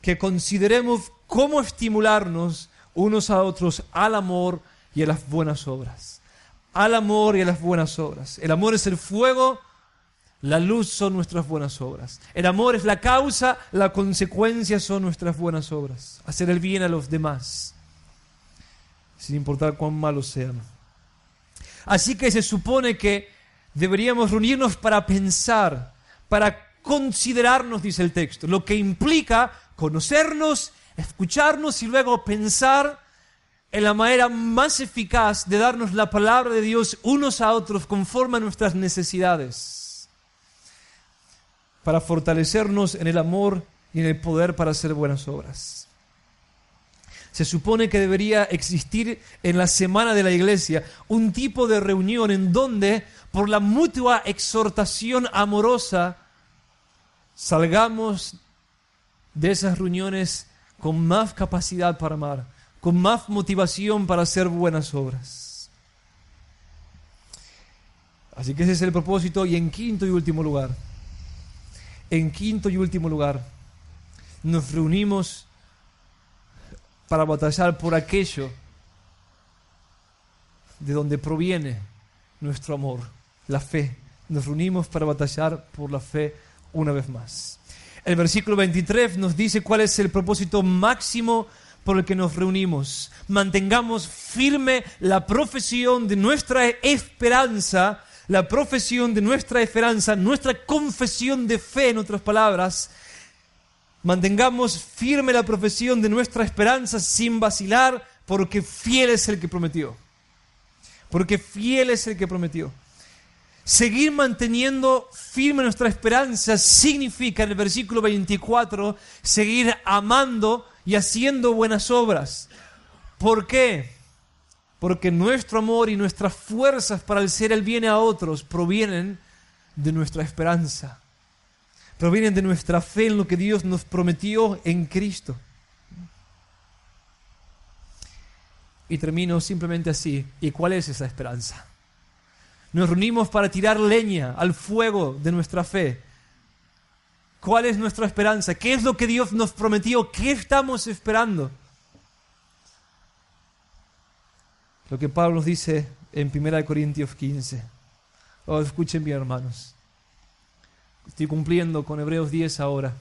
que consideremos cómo estimularnos unos a otros al amor y a las buenas obras. Al amor y a las buenas obras. El amor es el fuego, la luz son nuestras buenas obras. El amor es la causa, la consecuencia son nuestras buenas obras. Hacer el bien a los demás, sin importar cuán malos sean. Así que se supone que deberíamos reunirnos para pensar, para considerarnos, dice el texto, lo que implica conocernos, escucharnos y luego pensar en la manera más eficaz de darnos la palabra de Dios unos a otros conforme a nuestras necesidades, para fortalecernos en el amor y en el poder para hacer buenas obras. Se supone que debería existir en la semana de la iglesia un tipo de reunión en donde, por la mutua exhortación amorosa, salgamos de esas reuniones con más capacidad para amar, con más motivación para hacer buenas obras. Así que ese es el propósito. Y en quinto y último lugar, nos reunimos para batallar por aquello de donde proviene nuestro amor, la fe. Nos reunimos para batallar por la fe una vez más. El versículo 23 nos dice cuál es el propósito máximo por el que nos reunimos. Mantengamos firme la profesión de nuestra esperanza, nuestra confesión de fe, en otras palabras. Mantengamos firme la profesión de nuestra esperanza sin vacilar, porque fiel es el que prometió. Porque fiel es el que prometió. Seguir manteniendo firme nuestra esperanza significa, en el versículo 24, seguir amando y haciendo buenas obras. ¿Por qué? Porque nuestro amor y nuestras fuerzas para hacer el bien a otros provienen de nuestra esperanza. Provienen de nuestra fe en lo que Dios nos prometió en Cristo. Y termino simplemente así. ¿Y cuál es esa esperanza? Nos reunimos para tirar leña al fuego de nuestra fe. ¿Cuál es nuestra esperanza? ¿Qué es lo que Dios nos prometió? ¿Qué estamos esperando? Lo que Pablo nos dice en 1 Corintios 15. Oh, escuchen bien, hermanos. Estoy cumpliendo con Hebreos 10 ahora.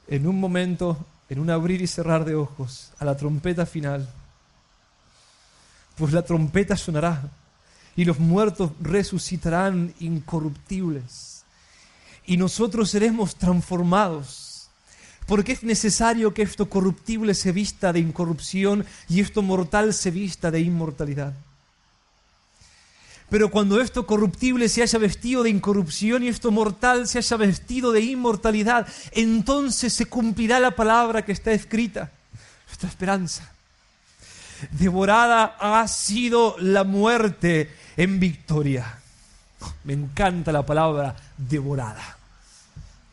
En un momento, en un abrir y cerrar de ojos, a la trompeta final, pues la trompeta sonará y los muertos resucitarán incorruptibles y nosotros seremos transformados, porque es necesario que esto corruptible se vista de incorrupción y esto mortal se vista de inmortalidad. Pero cuando esto corruptible se haya vestido de incorrupción y esto mortal se haya vestido de inmortalidad, entonces se cumplirá la palabra que está escrita, nuestra esperanza. Devorada ha sido la muerte en victoria. Me encanta la palabra devorada.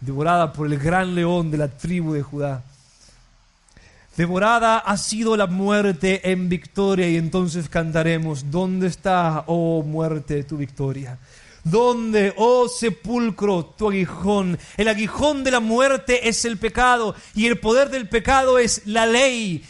Devorada por el gran león de la tribu de Judá. Devorada ha sido la muerte en victoria, y entonces cantaremos: ¿dónde está, oh muerte, tu victoria? ¿Dónde, oh sepulcro, tu aguijón? El aguijón de la muerte es el pecado, y el poder del pecado es la ley.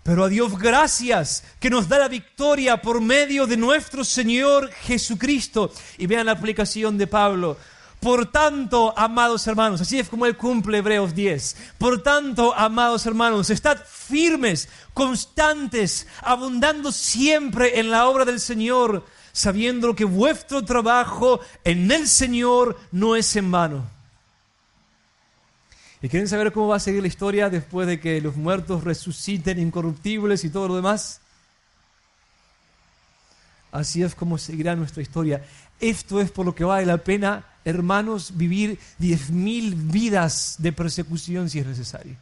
Pero a Dios gracias, que nos da la victoria por medio de nuestro Señor Jesucristo. Y vean la aplicación de Pablo. Por tanto, amados hermanos, así es como él cumple Hebreos 10. Por tanto, amados hermanos, estad firmes, constantes, abundando siempre en la obra del Señor, sabiendo que vuestro trabajo en el Señor no es en vano. ¿Y quieren saber cómo va a seguir la historia después de que los muertos resuciten incorruptibles y todo lo demás? Así es como seguirá nuestra historia. Esto es por lo que vale la pena, hermanos, vivir 10,000 vidas de persecución si es necesario.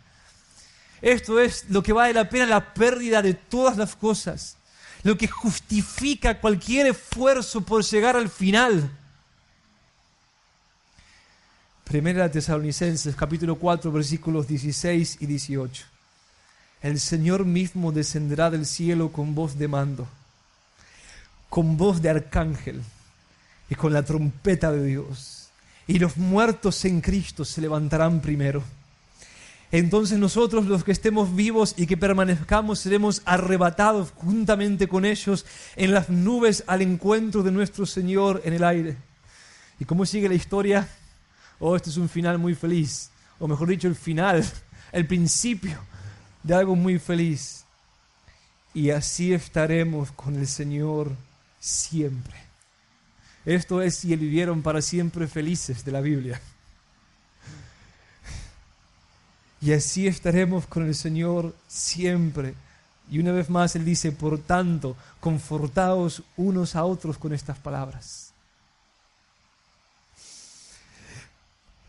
Esto es lo que vale la pena, la pérdida de todas las cosas, lo que justifica cualquier esfuerzo por llegar al final. Primera Tesalonicenses, capítulo 4, versículos 16 y 18. El Señor mismo descenderá del cielo con voz de mando, con voz de arcángel y con la trompeta de Dios. Y los muertos en Cristo se levantarán primero. Entonces nosotros, los que estemos vivos y que permanezcamos, seremos arrebatados juntamente con ellos en las nubes al encuentro de nuestro Señor en el aire. ¿Y cómo sigue la historia? Oh, este es un final muy feliz. O mejor dicho, el final, el principio de algo muy feliz. Y así estaremos con el Señor siempre. Esto es si vivieron para siempre felices de la Biblia. Y así estaremos con el Señor siempre. Y una vez más Él dice: por tanto, confortaos unos a otros con estas palabras.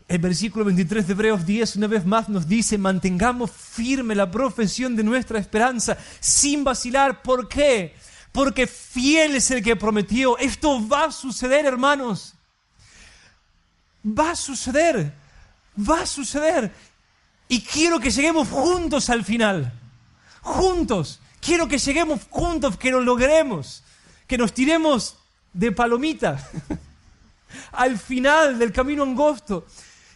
El versículo 23 de Hebreos 10 una vez más nos dice: mantengamos firme la profesión de nuestra esperanza sin vacilar. ¿Por qué? Porque fiel es el que prometió. Esto va a suceder, hermanos. Va a suceder. Va a suceder. Y quiero que lleguemos juntos al final. Juntos. Quiero que lleguemos juntos, que lo logremos. Que nos tiremos de palomita al final del camino angosto.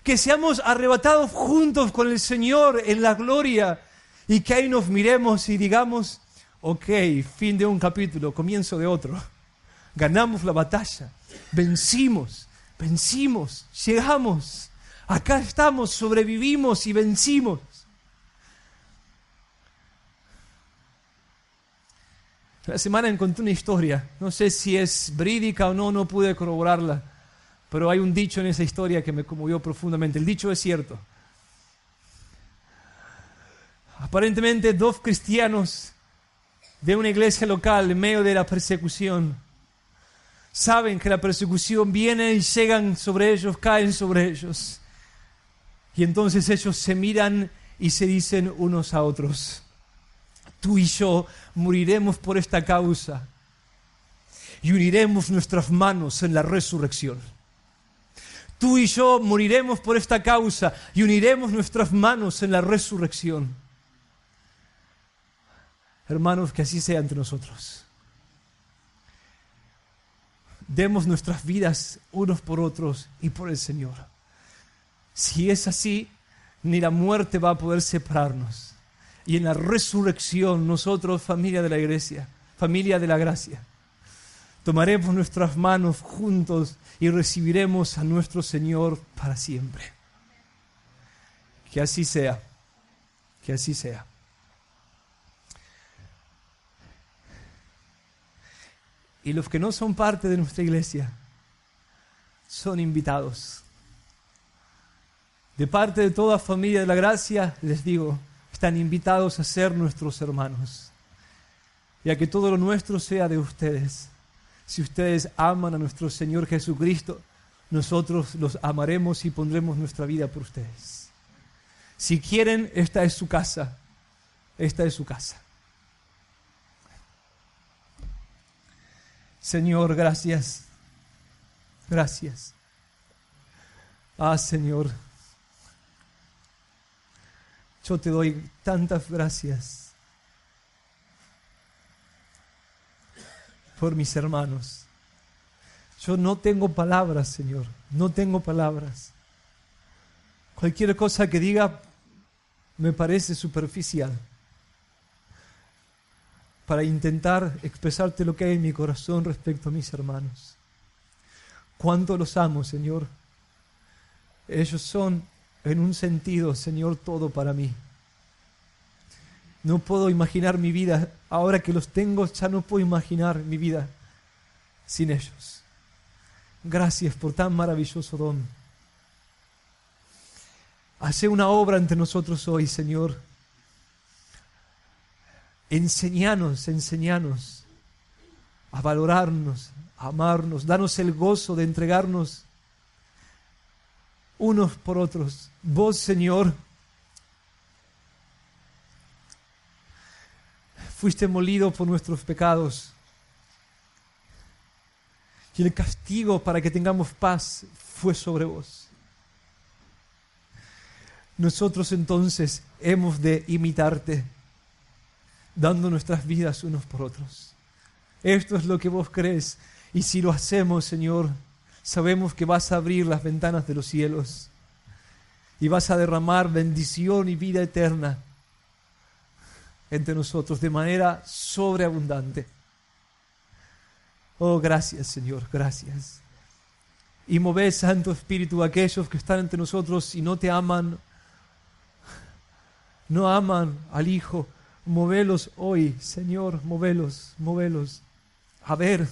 Que seamos arrebatados juntos con el Señor en la gloria. Y que ahí nos miremos y digamos: ok, fin de un capítulo, comienzo de otro. Ganamos la batalla. Vencimos. Llegamos. Acá estamos, sobrevivimos y vencimos. La semana encontré una historia. No sé si es verídica o no, no pude corroborarla. Pero hay un dicho en esa historia que me conmovió profundamente. El dicho es cierto. Aparentemente 2 cristianos de una iglesia local en medio de la persecución saben que la persecución viene y llegan sobre ellos, caen sobre ellos. Y entonces ellos se miran y se dicen unos a otros: tú y yo moriremos por esta causa y uniremos nuestras manos en la resurrección. Tú y yo moriremos por esta causa y uniremos nuestras manos en la resurrección. Hermanos, que así sea entre nosotros. Demos nuestras vidas unos por otros y por el Señor. Si es así, ni la muerte va a poder separarnos. Y en la resurrección, nosotros, familia de la iglesia, familia de la gracia, tomaremos nuestras manos juntos y recibiremos a nuestro Señor para siempre. Que así sea. Que así sea. Y los que no son parte de nuestra iglesia son invitados. De parte de toda familia de la gracia, les digo, están invitados a ser nuestros hermanos. Y a que todo lo nuestro sea de ustedes. Si ustedes aman a nuestro Señor Jesucristo, nosotros los amaremos y pondremos nuestra vida por ustedes. Si quieren, esta es su casa. Esta es su casa. Señor, gracias. Gracias. Señor, yo te doy tantas gracias por mis hermanos. Yo no tengo palabras, Señor, no tengo palabras. Cualquier cosa que diga me parece superficial para intentar expresarte lo que hay en mi corazón respecto a mis hermanos. Cuánto los amo, Señor. Ellos son, en un sentido, Señor, todo para mí. No puedo imaginar mi vida. Ahora que los tengo, ya no puedo imaginar mi vida sin ellos. Gracias por tan maravilloso don. Hace una obra entre nosotros hoy, Señor. Enséñanos a valorarnos, a amarnos. Danos el gozo de entregarnos unos por otros. Vos, Señor, fuiste molido por nuestros pecados. Y el castigo para que tengamos paz fue sobre vos. Nosotros entonces hemos de imitarte, dando nuestras vidas unos por otros. Esto es lo que vos crees. Y si lo hacemos, Señor, sabemos que vas a abrir las ventanas de los cielos y vas a derramar bendición y vida eterna entre nosotros de manera sobreabundante. Oh, gracias, Señor, gracias. Y move, Santo Espíritu, a aquellos que están entre nosotros y no te aman, no aman al Hijo. Movelos hoy, Señor, movelos. A ver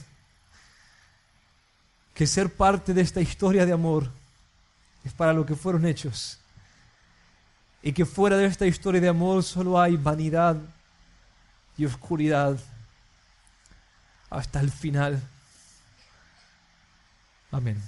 que ser parte de esta historia de amor es para lo que fueron hechos. Y que fuera de esta historia de amor solo hay vanidad y oscuridad hasta el final. Amén.